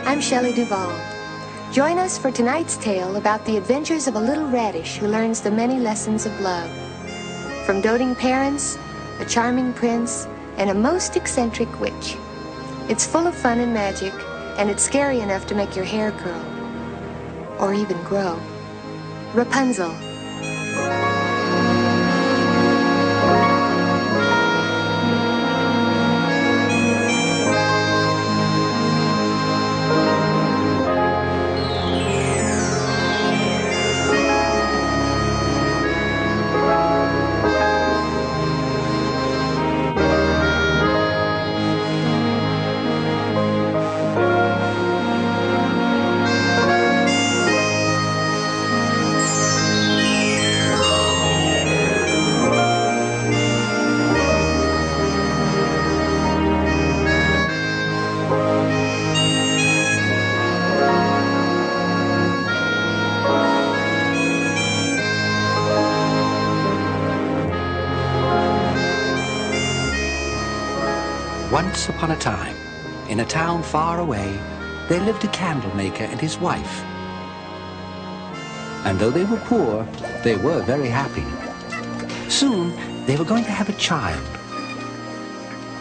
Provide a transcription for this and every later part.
I'm Shelley Duvall. Join us for tonight's tale about the adventures of a little radish who learns the many lessons of love. From doting parents, a charming prince, and a most eccentric witch. It's full of fun and magic, and it's scary enough to make your hair curl. Or even grow. Rapunzel. Once upon a time, in a town far away, there lived a candle maker and his wife. And though they were poor, they were very happy. Soon, they were going to have a child.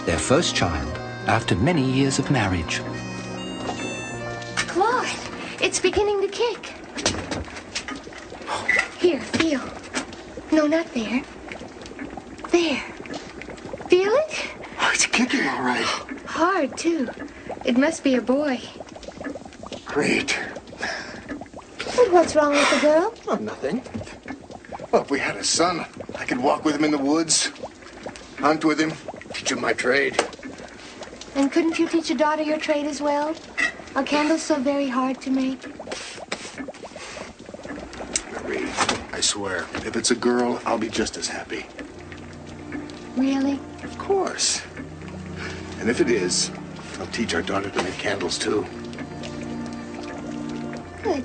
Their first child, after many years of marriage. Claude, it's beginning to kick. Here, feel. No, not there. There. Feel it? Oh, it's kicking all right. Hard, too. It must be a boy. Great. And what's wrong with the girl? Oh, nothing. Well, if we had a son, I could walk with him in the woods, hunt with him, teach him my trade. And couldn't you teach a daughter your trade as well? Are candles so very hard to make? Marie, I swear, if it's a girl, I'll be just as happy. Really? Of course. And if it is, I'll teach our daughter to make candles, too. Good.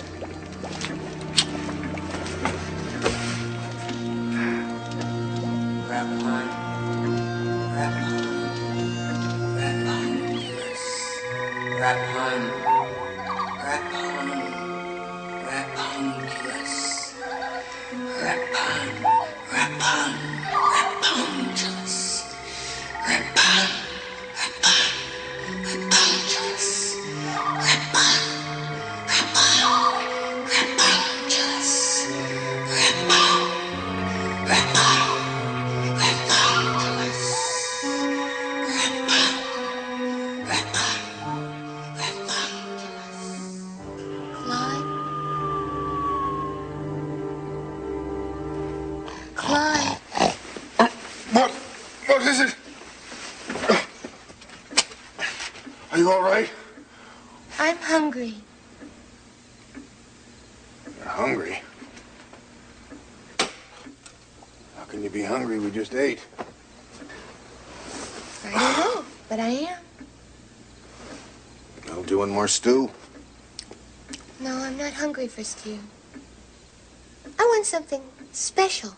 What is it? Are you all right? I'm hungry. You're hungry? How can you be hungry? We just ate. I don't know, but I am. No doing more stew? No, I'm not hungry for stew. I want something special.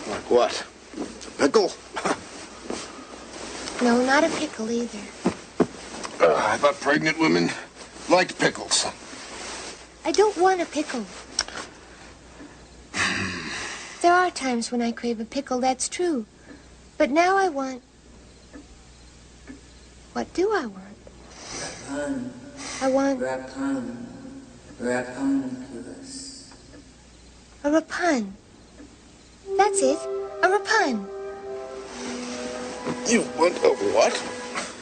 Like what? A pickle? No, not a pickle either. I thought pregnant women liked pickles. I don't want a pickle. There are times when I crave a pickle, that's true. But now I want... What do I want? Rapun. I want... Rapun. Rapunculus. A rapun. That's it. A rapun. You want a what?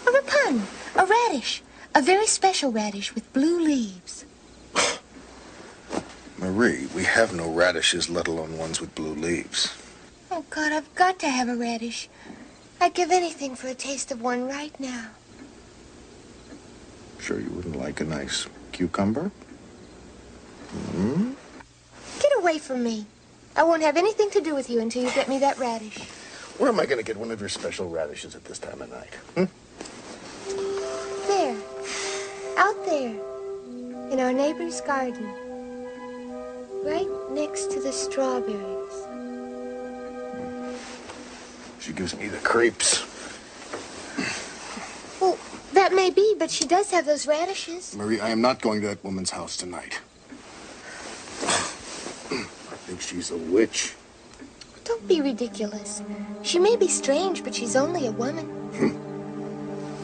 A rapun. A radish. A very special radish with blue leaves. Marie, we have no radishes, let alone ones with blue leaves. Oh, God, I've got to have a radish. I'd give anything for a taste of one right now. Sure you wouldn't like a nice cucumber? Hmm? Get away from me. I won't have anything to do with you until you get me that radish. Where am I going to get one of your special radishes at this time of night? Hmm? There. Out there. In our neighbor's garden. Right next to the strawberries. She gives me the creeps. Well, that may be, but she does have those radishes. Marie, I am not going to that woman's house tonight. I think she's a witch. Don't be ridiculous. She may be strange, but she's only a woman.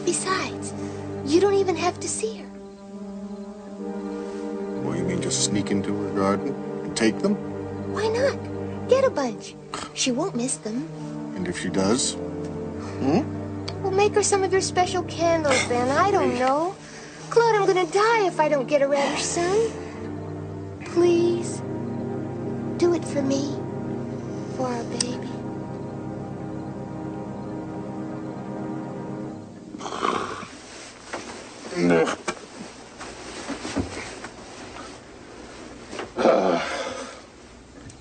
Besides, you don't even have to see her. What, you mean just sneak into her garden and take them? Why not? Get a bunch. She won't miss them. And if she does? Well, make her some of your special candles, then. I don't know. Claude, I'm gonna die if I don't get a radish soon. Please, do it for me. For our baby.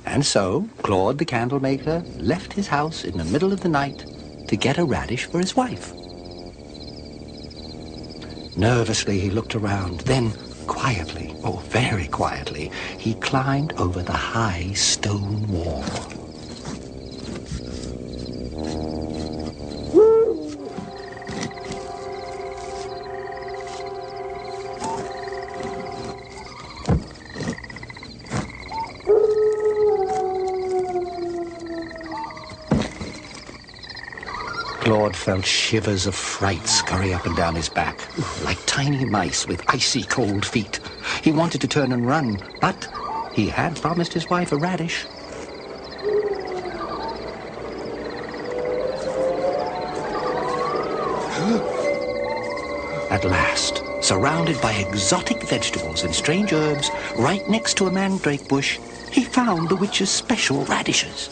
And so, Claude the candle maker left his house in the middle of the night to get a radish for his wife. Nervously, he looked around. Then, quietly, oh, very quietly, he climbed over the high stone wall. Claude felt shivers of fright scurry up and down his back, like tiny mice with icy cold feet. He wanted to turn and run, but he had promised his wife a radish. At last, surrounded by exotic vegetables and strange herbs, right next to a mandrake bush, he found the witch's special radishes.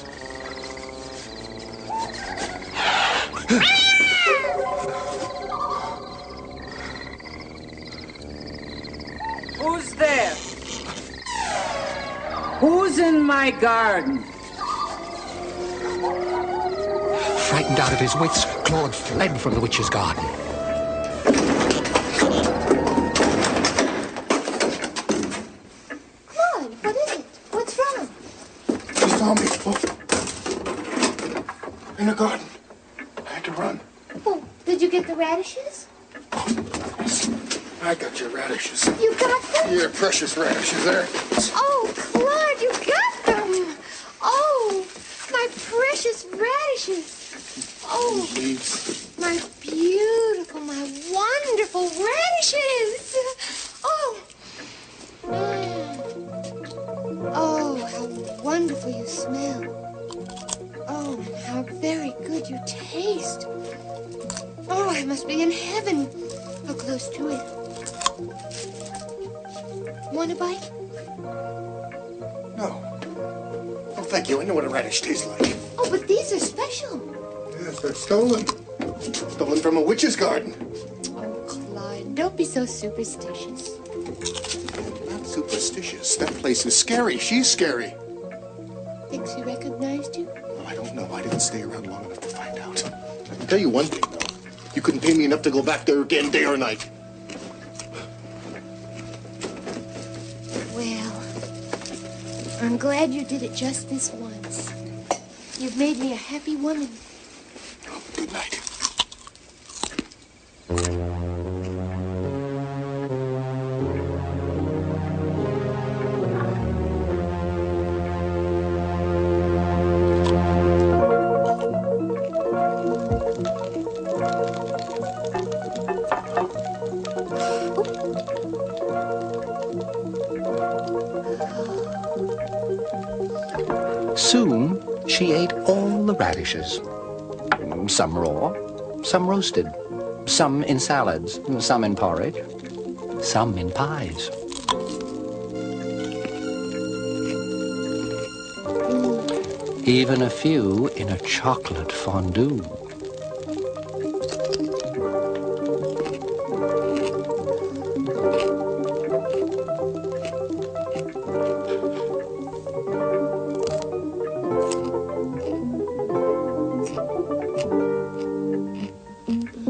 Who's there? Who's in my garden? Frightened out of his wits, Claude fled from the witch's garden. Claude, what is it? What's wrong? She saw me. Oh. In the garden. I had to run. Oh, did you get the radishes? I got your radishes. You got them? Your precious radishes there. Oh, Claude, you got them! Oh, my precious radishes! Oh, Leaves. my beautiful, my wonderful radishes! Oh! Oh, how wonderful you smell. Oh, and how very good you taste. Oh, I must be in heaven. How close to it. Want a bite? No. Oh, thank you. I know what a radish tastes like. Oh, but these are special. Yes, they're stolen. Stolen from a witch's garden. Oh, Clyde, don't be so superstitious. Not superstitious. That place is scary. She's scary. Thinks he recognized you? Well, I don't know. I didn't stay around long enough to find out. I can tell you one thing, though. You couldn't pay me enough to go back there again, day or night. Well, I'm glad you did it just this once. You've made me a happy woman. Oh, good night. Soon, she ate all the radishes. Some raw, some roasted, some in salads, some in porridge, some in pies. Even a few in a chocolate fondue.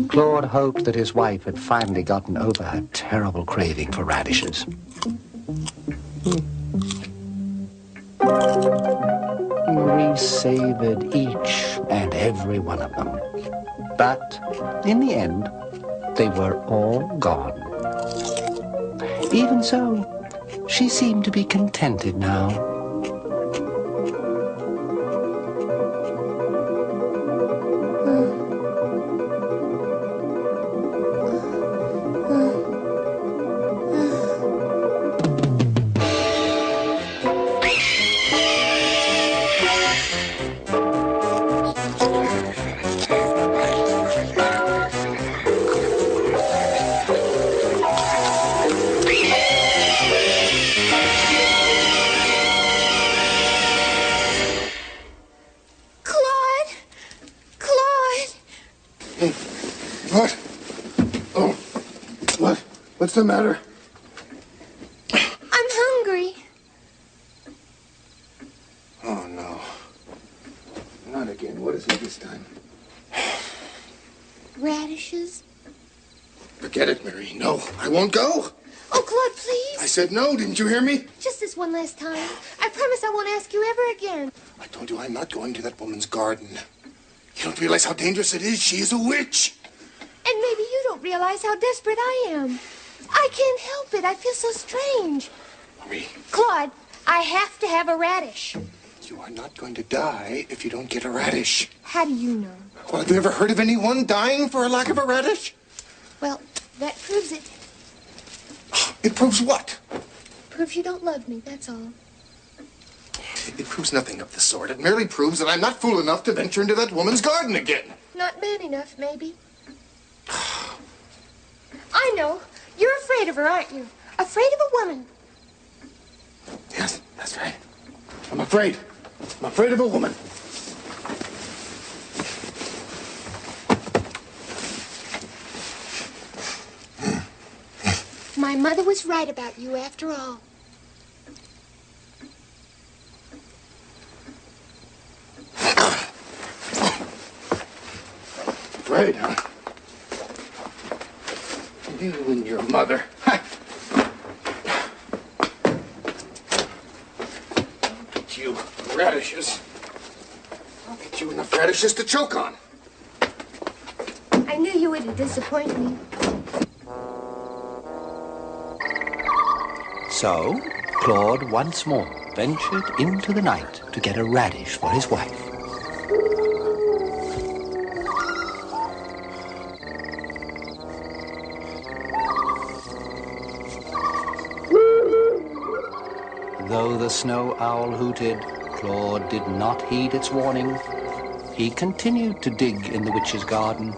Claude hoped that his wife had finally gotten over her terrible craving for radishes. savored each and every one of them. But in the end, they were all gone. Even so, she seemed to be contented now. What? Oh, what? What's the matter? I'm hungry. Oh, no. Not again. What is it this time? Radishes? Forget it, Mary. No, I won't go. Oh, Claude, please. I said no. Didn't you hear me? Just this one last time. I promise I won't ask you ever again. I told you I'm not going to that woman's garden. You don't realize how dangerous it is. She is a witch. And maybe you don't realize how desperate I am. I can't help it. I feel so strange. Marie. Claude, I have to have a radish. You are not going to die if you don't get a radish. How do you know? Well, have you ever heard of anyone dying for a lack of a radish? Well, that proves it. It proves what? Proves you don't love me, that's all. It proves nothing of the sort. It merely proves that I'm not fool enough to venture into that woman's garden again. Not man enough, maybe. I know. You're afraid of her, aren't you? Afraid of a woman. Yes, that's right. I'm afraid. I'm afraid of a woman. My mother was right about you after all. Afraid, huh? You and your mother. I'll get you radishes. I'll get you enough radishes to choke on. I knew you wouldn't disappoint me. So, Claude once more ventured into the night to get a radish for his wife. Though the snow owl hooted, Claude did not heed its warning. He continued to dig in the witch's garden.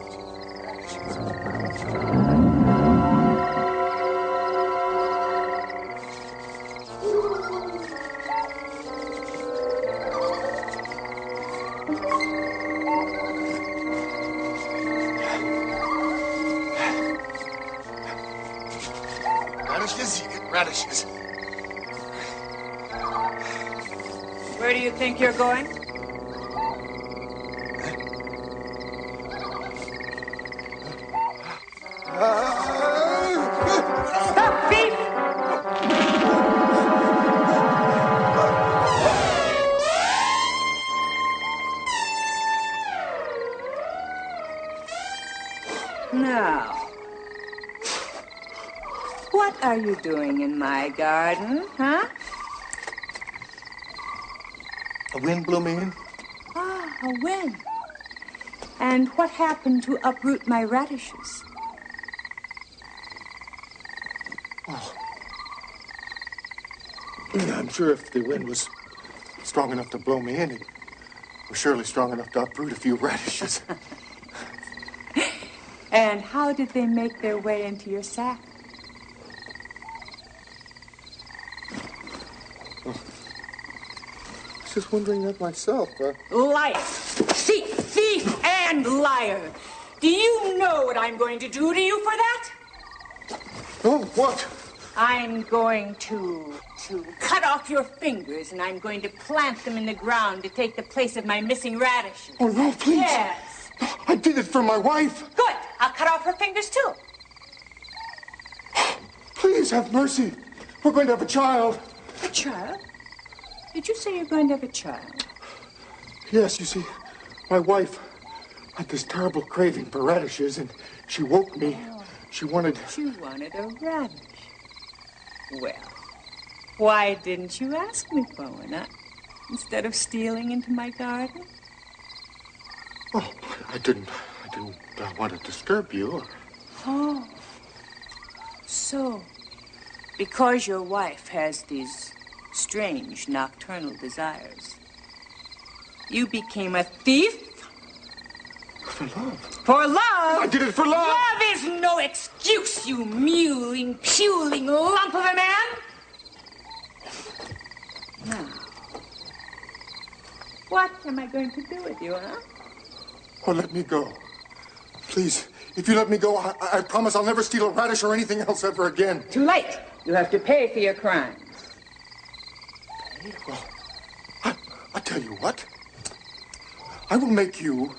Radishes? You get radishes. Where do you think you're going? Stop, thief! Now, what are you doing in my garden, huh? A wind blew me in. Ah, a wind. And what happened to uproot my radishes? Oh. I'm sure if the wind was strong enough to blow me in, it was surely strong enough to uproot a few radishes. And how did they make their way into your sack? I was just wondering that myself. Liar! Thief and liar! Do you know what I'm going to do to you for that? Oh, what? I'm going to cut off your fingers, and I'm going to plant them in the ground to take the place of my missing radishes. Oh, no, please. Yes. I did it for my wife. Good. I'll cut off her fingers, too. Please have mercy. We're going to have a child. A child? Did you say you're going to have a child? Yes, you see, my wife had this terrible craving for radishes, and she woke me. She wanted... You wanted a radish. Well, why didn't you ask me for one, huh? Instead of stealing into my garden? Oh, I didn't want to disturb you. Oh. So, because your wife has these strange nocturnal desires, you became a thief? For love. For love? I did it for love! Love is no excuse, you mewling, puling lump of a man! Now, what am I going to do with you, huh? Oh, let me go. Please, if you let me go, I promise I'll never steal a radish or anything else ever again. Too late. You have to pay for your crimes. Well, I'll tell you what. I will make you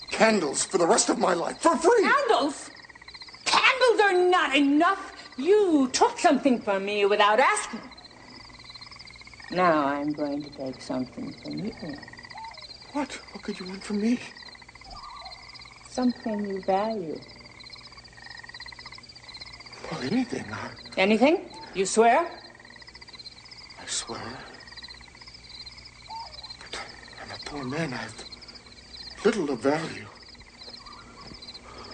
candles for the rest of my life, for free! Candles? Candles are not enough. You took something from me without asking. Now I'm going to take something from you. What? What could you want from me? Something you value. Well, anything. Anything? You swear? I swear. But I'm a poor man. I have little of value.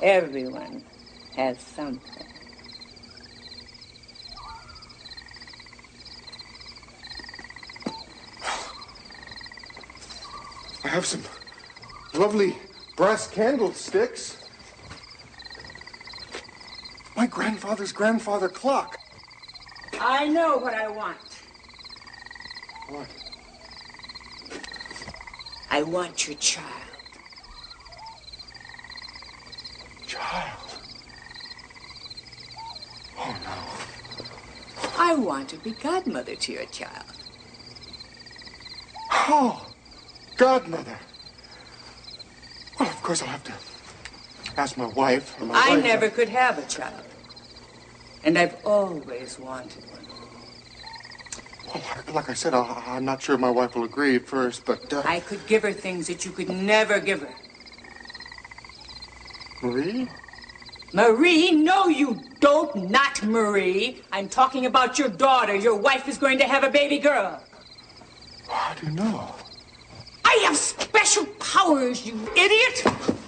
Everyone has something. I have some lovely brass candlesticks. My grandfather's grandfather clock. I know what I want. What? I want your child. Child? Oh, no. I want to be godmother to your child. Oh, godmother. Well, of course I'll have to ask my wife. I never could have a child. And I've always wanted one. Well, like I said, I'm not sure my wife will agree at first, but... I could give her things that you could never give her. Marie? Marie? No, you don't. Not Marie. I'm talking about your daughter. Your wife is going to have a baby girl. How do you know? I have special powers, you idiot!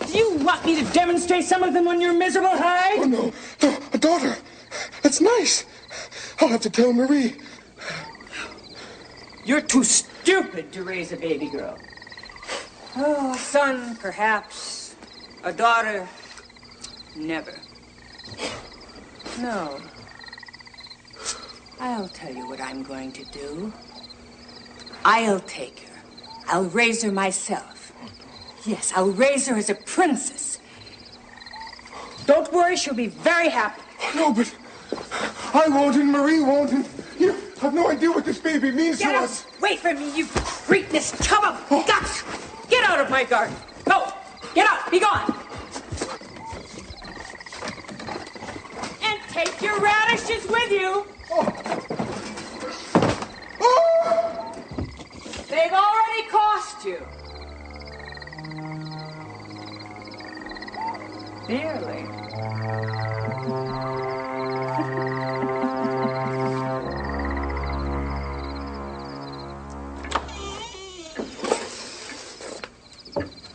Do you want me to demonstrate some of them on your miserable hide? Oh, no. No, a daughter. That's nice. I'll have to tell Marie. You're too stupid to raise a baby girl. Oh, a son, perhaps. A daughter, never. No. I'll tell you what I'm going to do. I'll take her. I'll raise her myself. Yes, I'll raise her as a princess. Don't worry, she'll be very happy. No, but I won't and Marie won't, and you have no idea what this baby means to us. Wait for me, you cretinous chum of guts! Get out of my garden! Go! Get out! Be gone! And take your radishes with you! They've already cost you. Dearly.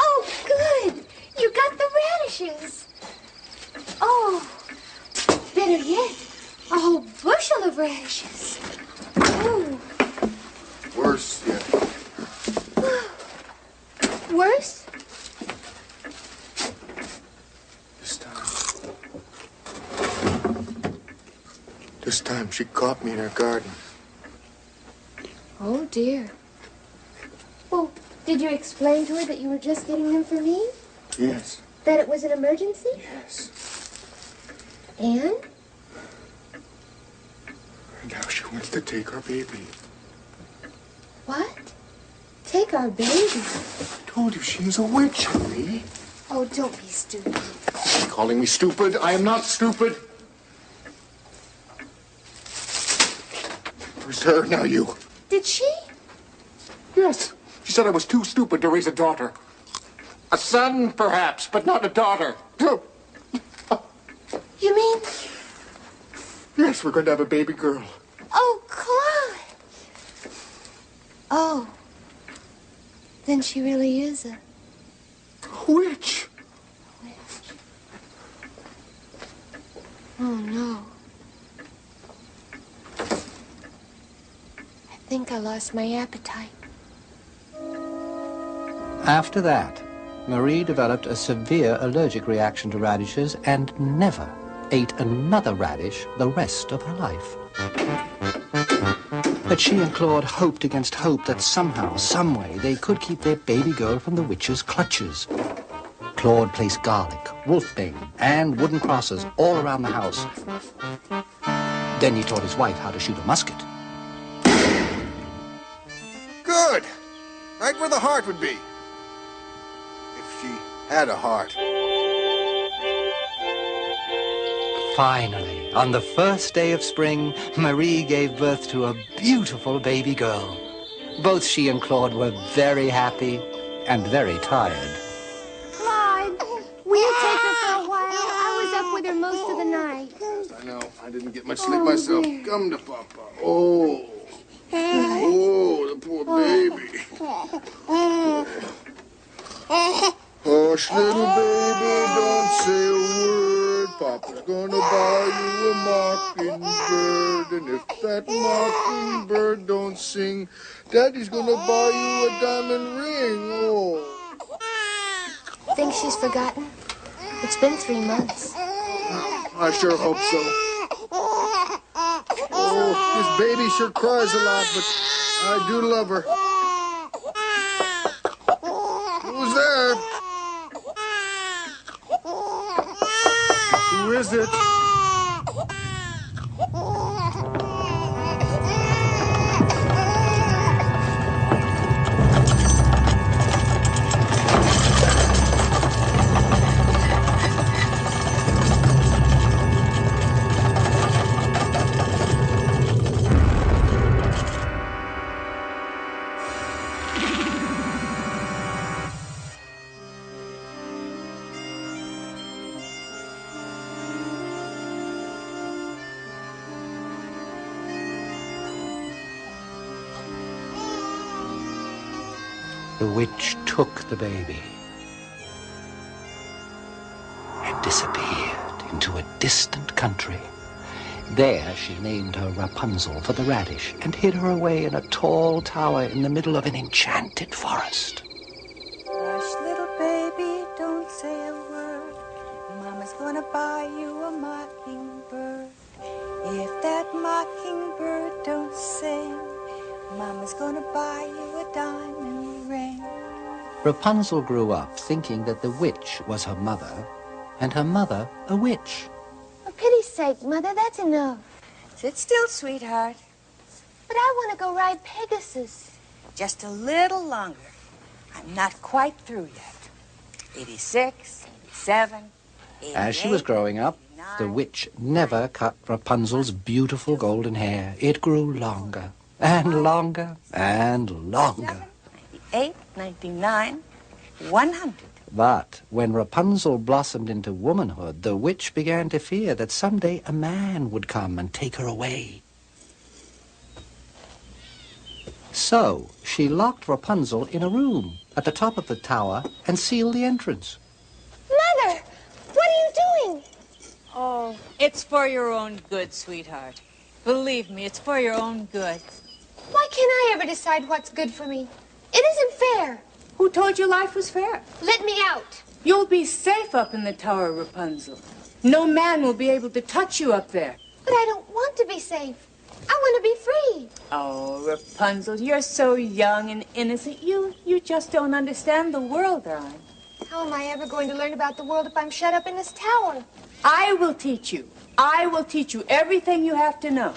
Oh, good. You got the radishes. Oh, better yet, a whole bushel of radishes. Oh. Worse yet. Worse? This time she caught me in her garden. Oh, dear. Well, did you explain to her that you were just getting them for me? Yes. That it was an emergency? Yes. And? And now she wants to take our baby. What? Take our baby? I told you she is a witch, Marie. Oh, don't be stupid. Calling me stupid? I am not stupid. First her, now you. Did she? Yes. She said I was too stupid to raise a daughter. A son, perhaps, but not a daughter. You mean? Yes, we're going to have a baby girl. Oh, Claude. Oh. Then she really is a... Witch. Oh, no. I think I lost my appetite. After that, Marie developed a severe allergic reaction to radishes and never ate another radish the rest of her life. But she and Claude hoped against hope that somehow, someway, they could keep their baby girl from the witch's clutches. Claude placed garlic, wolfbane, and wooden crosses all around the house. Then he taught his wife how to shoot a musket. Good. Right where the heart would be. If she had a heart. Finally, on the first day of spring, Marie gave birth to a beautiful baby girl. Both she and Claude were very happy and very tired. Claude, will you take her for a while? I was up with her most of the night. I know. I didn't get much sleep myself. Come to Papa. Oh. Oh, the poor baby. Hush, little baby, don't say a word. Papa's gonna buy you a mockingbird. And if that mockingbird don't sing, Daddy's gonna buy you a diamond ring. Oh. Think she's forgotten? It's been 3 months. I sure hope so. Oh, this baby sure cries a lot, but I do love her. Who's there? Who is it? The witch took the baby and disappeared into a distant country. There she named her Rapunzel for the radish and hid her away in a tall tower in the middle of an enchanted forest. Hush, little baby, don't say a word. Mama's gonna buy you a mockingbird. If that mockingbird don't sing, Mama's gonna buy you a diamond ring. Rapunzel grew up thinking that the witch was her mother and her mother a witch. For pity's sake, Mother, that's enough. Sit still, sweetheart. But I want to go ride Pegasus. Just a little longer. I'm not quite through yet. 86, 87, 88. As she was growing up, the witch never cut Rapunzel's beautiful golden hair. It grew longer and longer and longer. 98, 99, 100. But when Rapunzel blossomed into womanhood, the witch began to fear that someday a man would come and take her away. So she locked Rapunzel in a room at the top of the tower and sealed the entrance. Mother, what are you doing? Oh, it's for your own good, sweetheart. Believe me, it's for your own good. Why can't I ever decide what's good for me? It isn't fair. Who told you life was fair? Let me out. You'll be safe up in the tower, Rapunzel. No man will be able to touch you up there. But I don't want to be safe. I want to be free. Oh, Rapunzel, you're so young and innocent. You just don't understand the world, darling. How am I ever going to learn about the world if I'm shut up in this tower? I will teach you. I will teach you everything you have to know.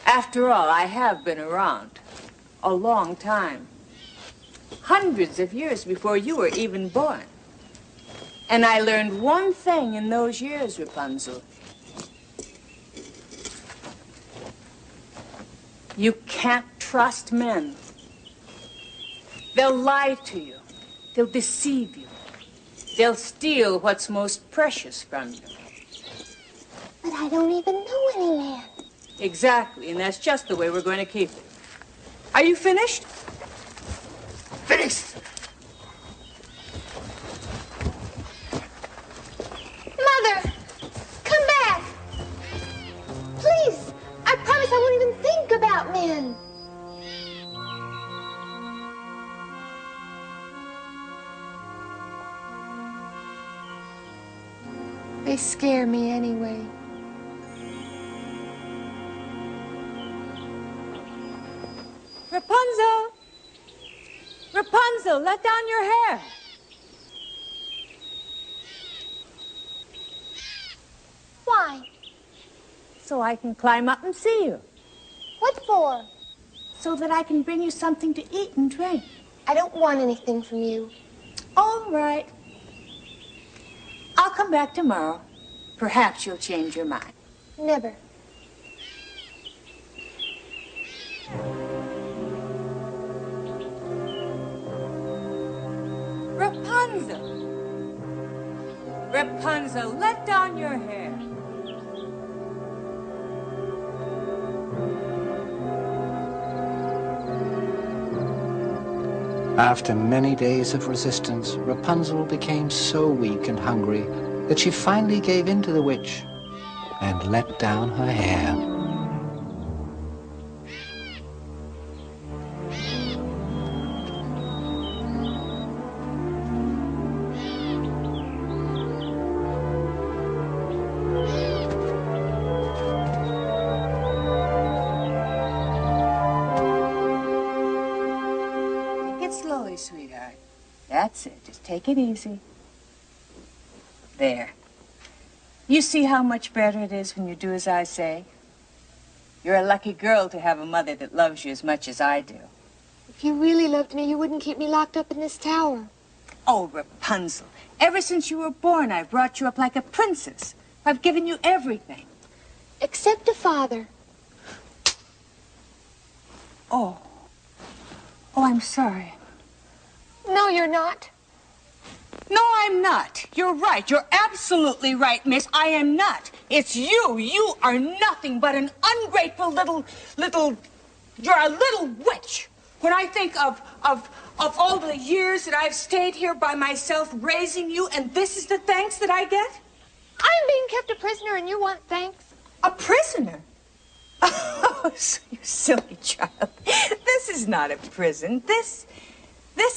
After all, I have been around a long time. Hundreds of years before you were even born. And I learned one thing in those years, Rapunzel. You can't trust men. They'll lie to you. They'll deceive you. They'll steal what's most precious from you. But I don't even know any man. Exactly, and that's just the way we're going to keep it. Are you finished? Finished! Mother! Come back! Please! I promise I won't even think about men. They scare me anyway. Rapunzel! Rapunzel, let down your hair. Why? So I can climb up and see you. What for? So that I can bring you something to eat and drink. I don't want anything from you. All right. I'll come back tomorrow. Perhaps you'll change your mind. Never. Rapunzel! Rapunzel, let down your hair. After many days of resistance, Rapunzel became so weak and hungry that she finally gave in to the witch and let down her hair. Slowly, sweetheart. That's it. Just take it easy. There. You see how much better it is when you do as I say? You're a lucky girl to have a mother that loves you as much as I do. If you really loved me, you wouldn't keep me locked up in this tower. Oh, Rapunzel, ever since you were born, I've brought you up like a princess. I've given you everything. Except a father. Oh. Oh, I'm sorry. No, you're not. No, I'm not. You're right. You're absolutely right, miss. I am not. It's you. You are nothing but an ungrateful little... You're a little witch. When I think of all the years that I've stayed here by myself raising you, and this is the thanks that I get? I'm being kept a prisoner and you want thanks? A prisoner? Oh, you silly child. This is not a prison. This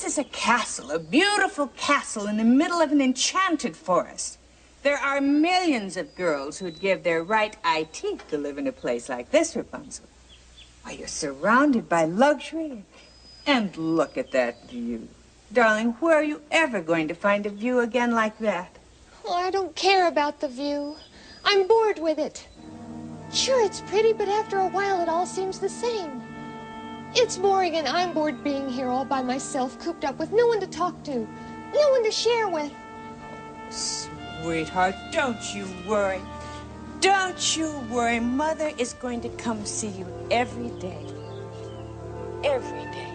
is a castle, a beautiful castle in the middle of an enchanted forest. There are millions of girls who'd give their right eye teeth to live in a place like this, Rapunzel. Why, you're surrounded by luxury. And look at that view. Darling, where are you ever going to find a view again like that? Oh, I don't care about the view. I'm bored with it. Sure, it's pretty, but after a while it all seems the same. It's boring and I'm bored being here all by myself, cooped up with no one to talk to, no one to share with. Sweetheart, don't you worry. Don't you worry. Mother is going to come see you every day. Every day.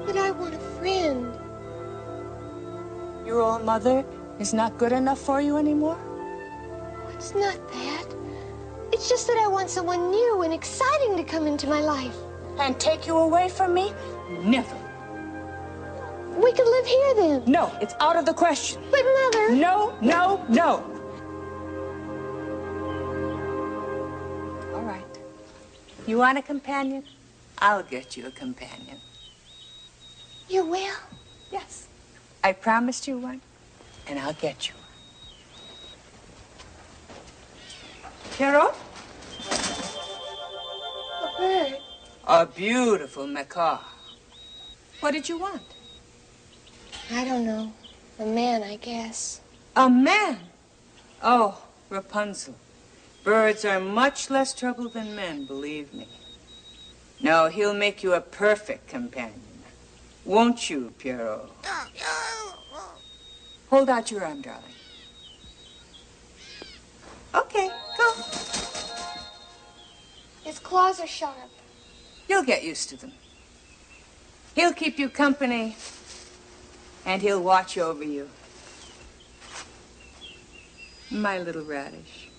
But I want a friend. Your old mother is not good enough for you anymore? It's not that. It's just that I want someone new and exciting to come into my life. And take you away from me? Never. We could live here then. No, it's out of the question. But Mother... No, no, no. All right. You want a companion? I'll get you a companion. You will? Yes. I promised you one, and I'll get you one. Carol? A bird. A beautiful macaw. What did you want? I don't know. A man, I guess. A man? Oh, Rapunzel. Birds are much less trouble than men, believe me. No, he'll make you a perfect companion. Won't you, Pierrot? Hold out your arm, darling. Okay, go. His claws are sharp. You'll get used to them. He'll keep you company, and he'll watch over you. My little radish.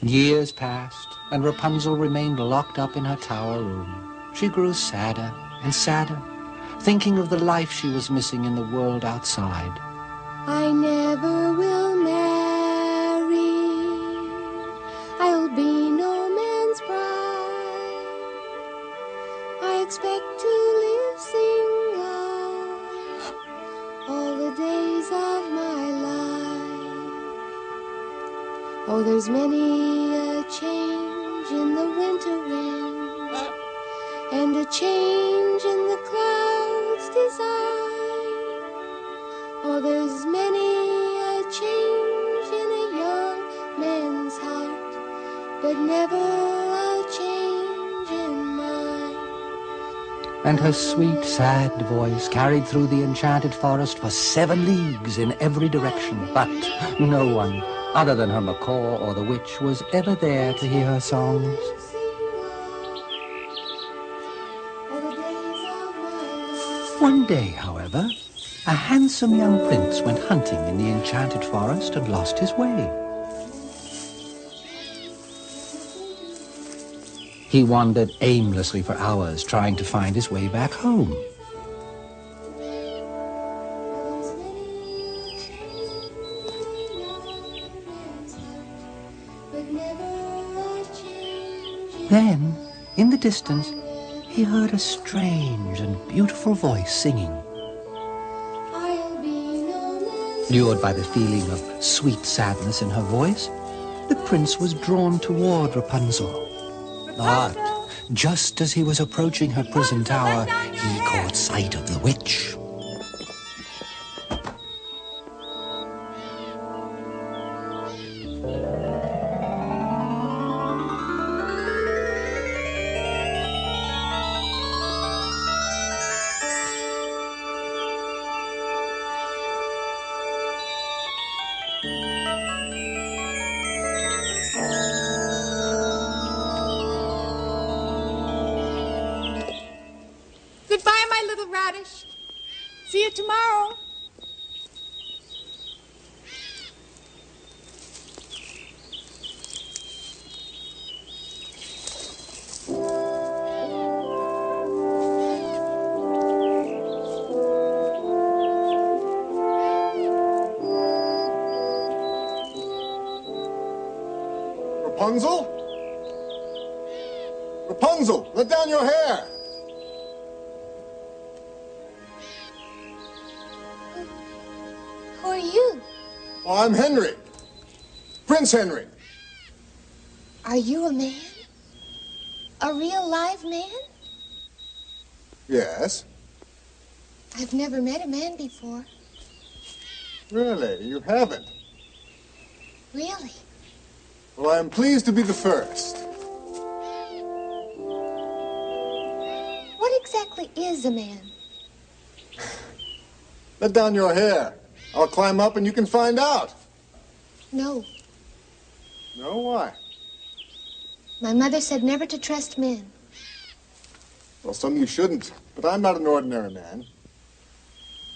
Years passed, and Rapunzel remained locked up in her tower room. She grew sadder and sadder, thinking of the life she was missing in the world outside. I never will marry. I'll be no man's bride. I expect to live single all the days of my life. Oh, there's many a change in the winter wind, and a change in the clouds' design. Oh, there's many a change in a young man's heart, but never a change in mine. And her sweet, sad voice carried through the enchanted forest for 7 leagues in every direction. But no one, other than her macaw or the witch, was ever there to hear her songs. One day, however, a handsome young prince went hunting in the enchanted forest and lost his way. He wandered aimlessly for hours, trying to find his way back home. Then, in the distance, he heard a strange and beautiful voice singing. Lured by the feeling of sweet sadness in her voice, the prince was drawn toward Rapunzel. But just as he was approaching her prison tower, he caught sight of the witch. Goodbye, my little radish. See you tomorrow. Rapunzel? Rapunzel, let down your hair! Who are you? Oh, I'm Henry. Prince Henry. Are you a man? A real live man? Yes. I've never met a man before. Really, you haven't? Really? Well, I am pleased to be the first. What exactly is a man? Let down your hair. I'll climb up and you can find out. No. No, why? My mother said never to trust men. Well, some you shouldn't, but I'm not an ordinary man.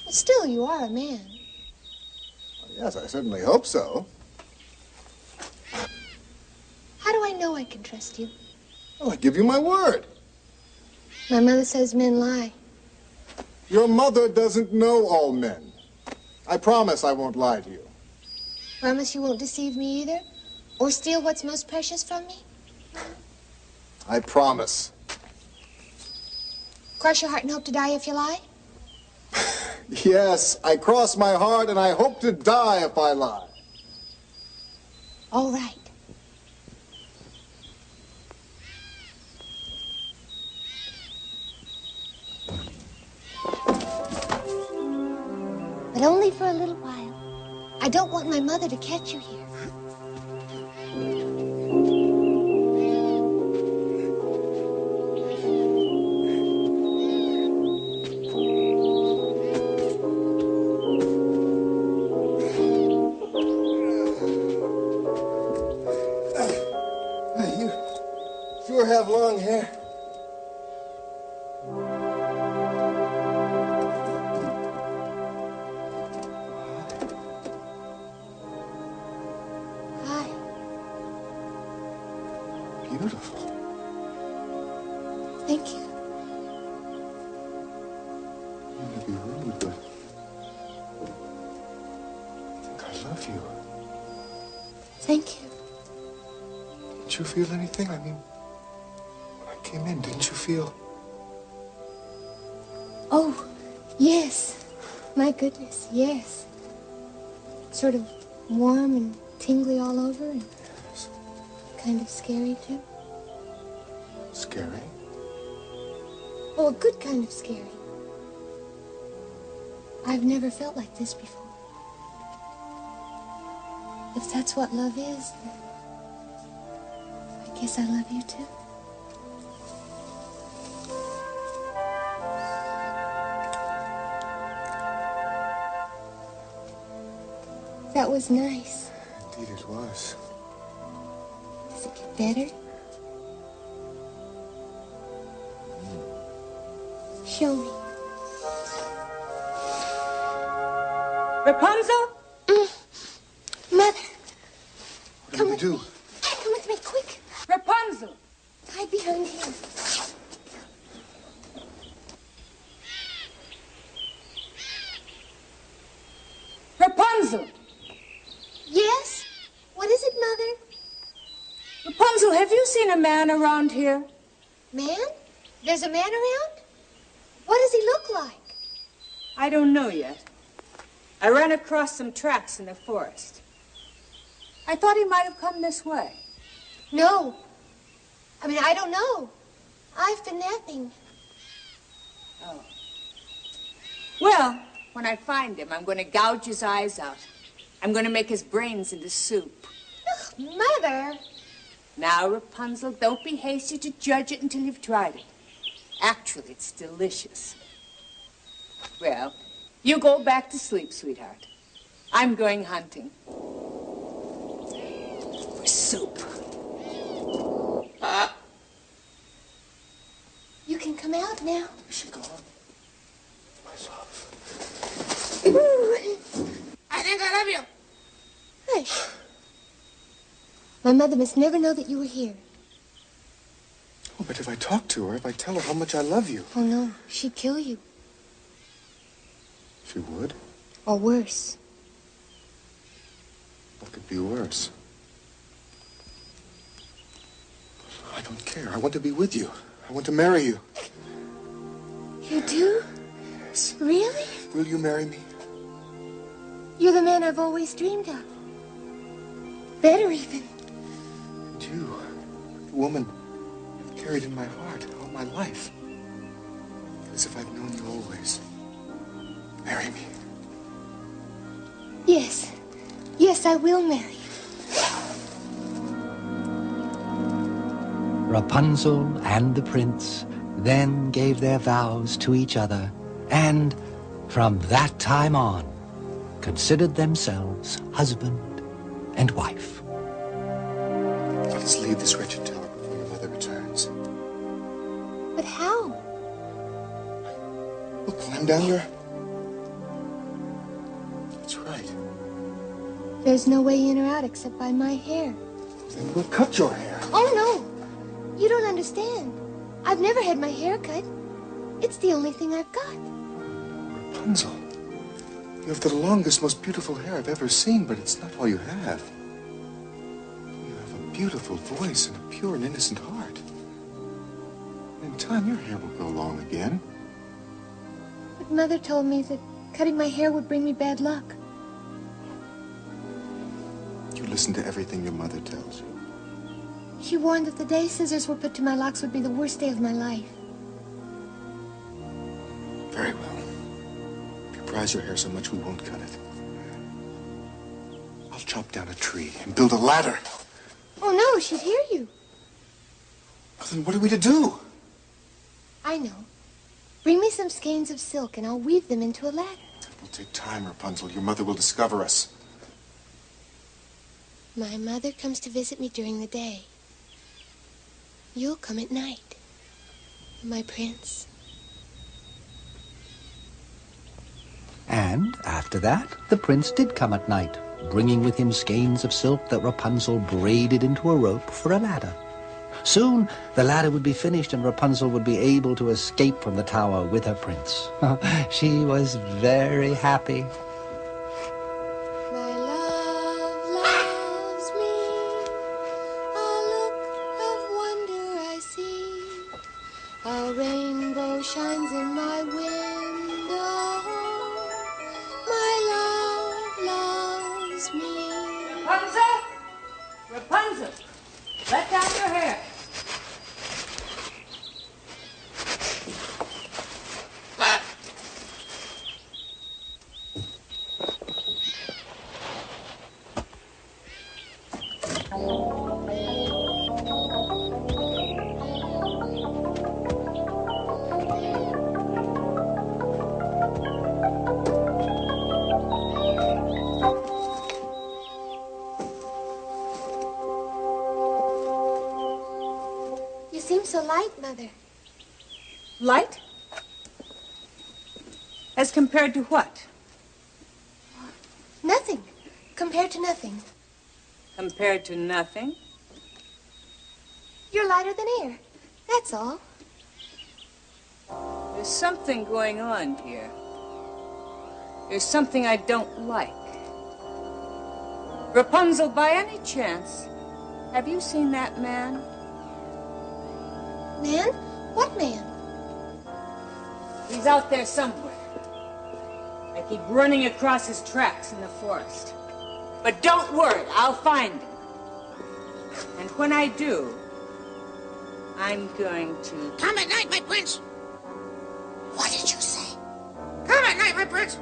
But still, you are a man. Well, yes, I certainly hope so. How do I know I can trust you? Well, I give you my word. My mother says men lie. Your mother doesn't know all men. I promise I won't lie to you. Promise you won't deceive me either? Or steal what's most precious from me? I promise. Cross your heart and hope to die if you lie? Yes, I cross my heart and I hope to die if I lie. All right. But only for a little while. I don't want my mother to catch you here. You sure have long hair. beautiful. Thank you. You may be rude, but I think I love you. Thank you. Didn't you feel anything? I mean, when I came in, didn't you feel? Oh, yes. My goodness, yes. Sort of warm and tingly all over and Yes. kind of scary, too. Scary? Oh, a good kind of scary. I've never felt like this before. If that's what love is, then I guess I love you, too. That was nice. Indeed it was. Does it get better? Show me. Rapunzel? Mother, What did we do? come with me, quick. Rapunzel! Hide behind him. Rapunzel! Yes? What is it, Mother? Rapunzel, have you seen a man around here? Man? There's a man around? What does he look like? I don't know yet. I ran across some tracks in the forest. I thought he might have come this way. No. I don't know. I've been napping. Oh. Well, when I find him, I'm going to gouge his eyes out. I'm going to make his brains into soup. Ugh, Mother. Now, Rapunzel, don't be hasty to judge it until you've tried it. Actually, it's delicious. Well, you go back to sleep, sweetheart. I'm going hunting. For soup. You can come out now. Is she gone? My love. I think I love you. Hush. My mother must never know that you were here. Oh, but if I talk to her, if I tell her how much I love you. Oh, no. She'd kill you. She would? Or worse. What could be worse? I don't care. I want to be with you. I want to marry you. You do? Yes. Really? Will you marry me? You're the man I've always dreamed of. Better even. And you, the woman I've carried in my heart all my life. As if I've known you always. Marry me. Yes. Yes, I will marry you. Rapunzel and the prince then gave their vows to each other, and from that time on, considered themselves husband and wife. Let us leave this wretched tower before your mother returns. But how? We'll climb down your... That's right. There's no way in or out except by my hair. Then we'll cut your hair. Oh, no. You don't understand. I've never had my hair cut. It's the only thing I've got. Rapunzel, you have the longest, most beautiful hair I've ever seen, but it's not all you have. You have a beautiful voice and a pure and innocent heart. In time, your hair will grow long again. But Mother told me that cutting my hair would bring me bad luck. You listen to everything your mother tells you. She warned that the day scissors were put to my locks would be the worst day of my life. Very well. If you prize your hair so much, we won't cut it. I'll chop down a tree and build a ladder. Oh, no, she'd hear you. Well, then what are we to do? I know. Bring me some skeins of silk and I'll weave them into a ladder. It will take time, Rapunzel. Your mother will discover us. My mother comes to visit me during the day. You'll come at night, my prince. And after that, the prince did come at night, bringing with him skeins of silk that Rapunzel braided into a rope for a ladder. Soon the ladder would be finished and Rapunzel would be able to escape from the tower with her prince. She was very happy. My love loves me. A look of wonder I see. A rainbow shines in my window. My love loves me. Rapunzel! Rapunzel! Let down your hair. You seem so light, Mother. Light? As compared to what? Nothing. Compared to nothing. Compared to nothing? You're lighter than air. That's all. There's something going on here. There's something I don't like. Rapunzel, by any chance, have you seen that man? Man? What man? He's out there somewhere. I keep running across his tracks in the forest. But don't worry, I'll find him. And when I do, I'm going to... Come at night, my prince. What did you say? Come at night, my prince.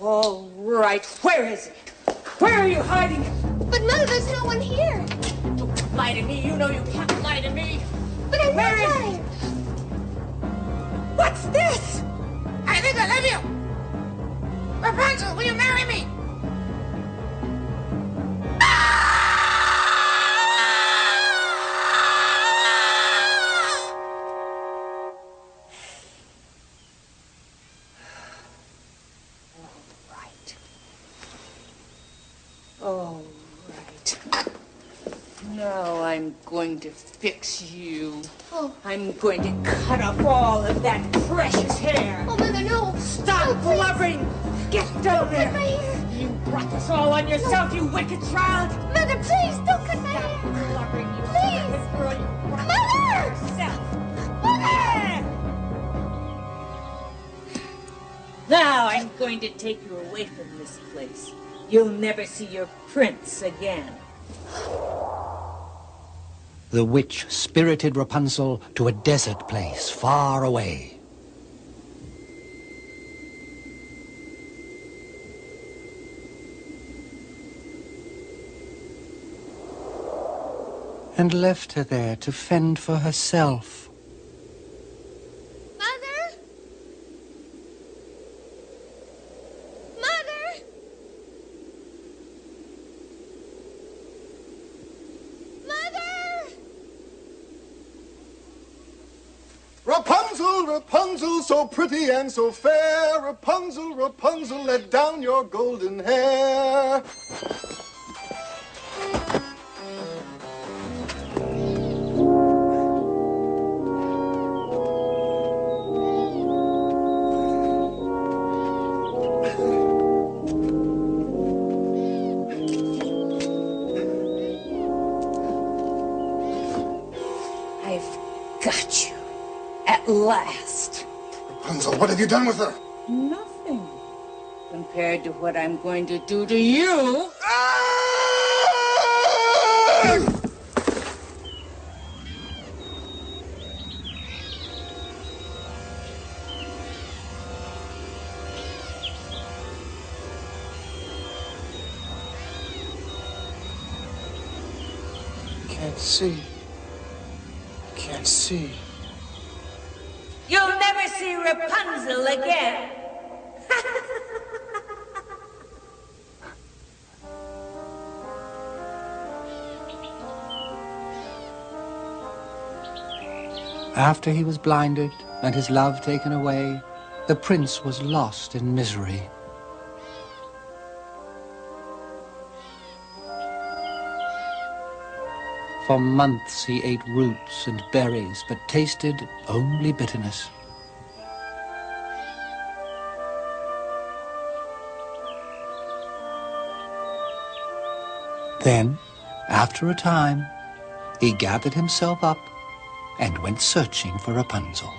All right, where is he? Where are you hiding? But Mother, there's no one here. Don't lie to me, you know you can't lie to me. But I'm Where not is lying. What's this? I think I love you. Rapunzel, will you marry me? All right. Now I'm going to fix you. Oh. I'm going to cut off all of that precious hair. Oh, Mother, no. Stop No, please. blubbering. Get down there. Cut my hair. You brought this all on yourself, you wicked child. Mother, please, don't cut my Stop hair. blubbering, you Please. stupid girl. You brought Mother! this on yourself. Now I'm going to take you away from this place. You'll never see your prince again. The witch spirited Rapunzel to a desert place far away. And left her there to fend for herself. Mother? Mother? Mother? Rapunzel, Rapunzel, so pretty and so fair. Rapunzel, Rapunzel, let down your golden hair. I've got you. At last. Rapunzel, what have you done with her? Nothing. Compared to what I'm going to do to you. Can't see. Can't see. You'll never see Rapunzel again. After he was blinded and his love taken away, the prince was lost in misery. For months he ate roots and berries, but tasted only bitterness. Then, after a time, he gathered himself up and went searching for Rapunzel.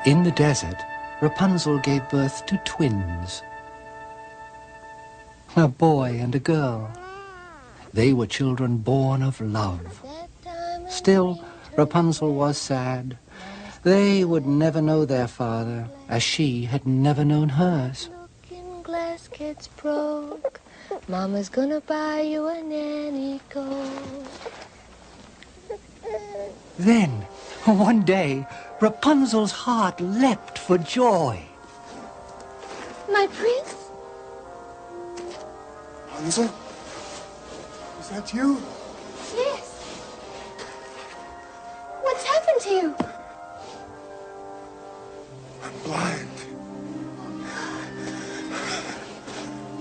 In the desert, Rapunzel gave birth to twins, a boy and a girl. They were children born of love. Still, Rapunzel was sad. They would never know their father, as she had never known hers. Looking glass gets broke. Mama's gonna buy you a nanny coat. Then, one day, Rapunzel's heart leapt for joy. My prince? Rapunzel? Is that you? Yes. What's happened to you? I'm blind.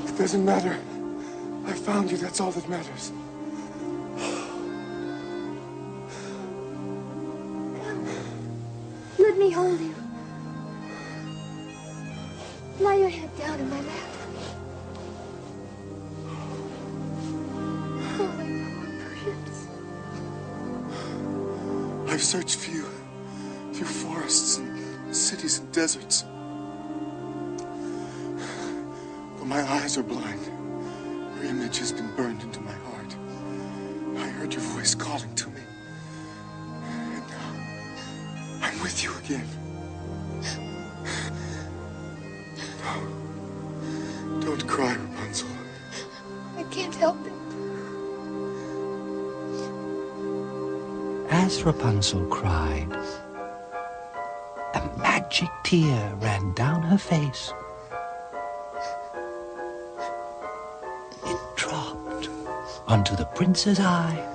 It doesn't matter. I found you, that's all that matters. Let me hold you. Lie your head down in my lap. Oh, my poor prince. I've searched for you through forests and cities and deserts. But my eyes are blind. Your image has been burned into my heart. I heard your voice calling to me. And now I'm with you again. No. Don't cry, Rapunzel. I can't help it. As Rapunzel cried, a magic tear ran down her face. It dropped onto the prince's eye.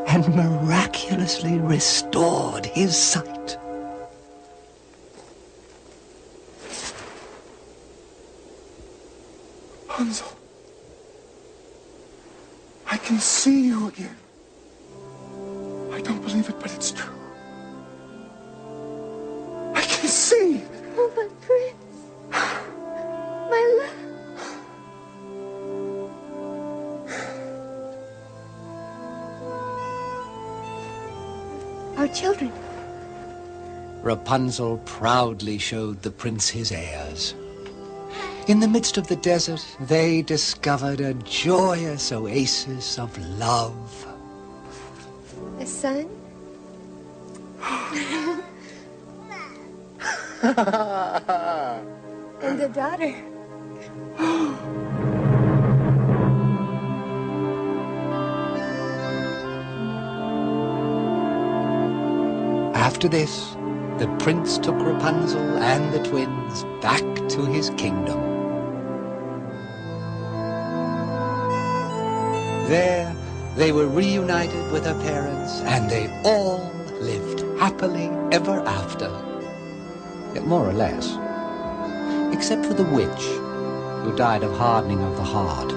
And miraculously restored his sight. Rapunzel. I can see you again. I don't believe it, but it's true. I can see. Oh, my prince. My love. Our children. Rapunzel proudly showed the prince his heirs. In the midst of the desert, they discovered a joyous oasis of love. A son. And a daughter. After this, the prince took Rapunzel and the twins back to his kingdom. There, they were reunited with their parents, and they all lived happily ever after. More or less. Except for the witch, who died of hardening of the heart.